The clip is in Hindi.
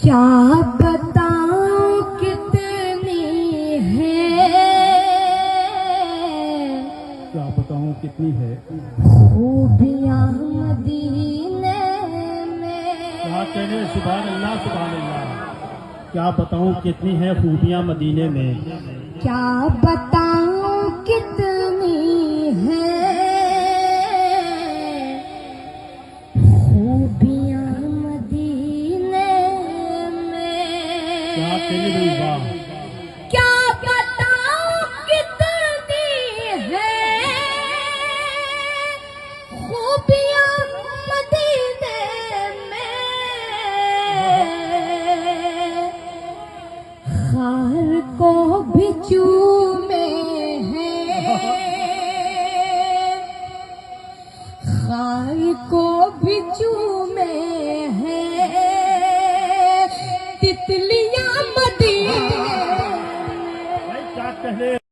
क्या बताऊं कितनी है, क्या बताऊं कितनी है खूबियां मदीने में। क्या कहने, सुभान अल्लाह सुभान अल्लाह। क्या बताऊं कितनी है खूबियां मदीने में। क्या बताऊं कितनी है खूबियां मदीने क्या में। कहने भाई, वाह। क्या बताऊं कितनी है खूबियां मदीने में। खार को भी चूमे हैं, खार को भी चूमे हैं तितलियां मदीने में। भाई क्या कहने।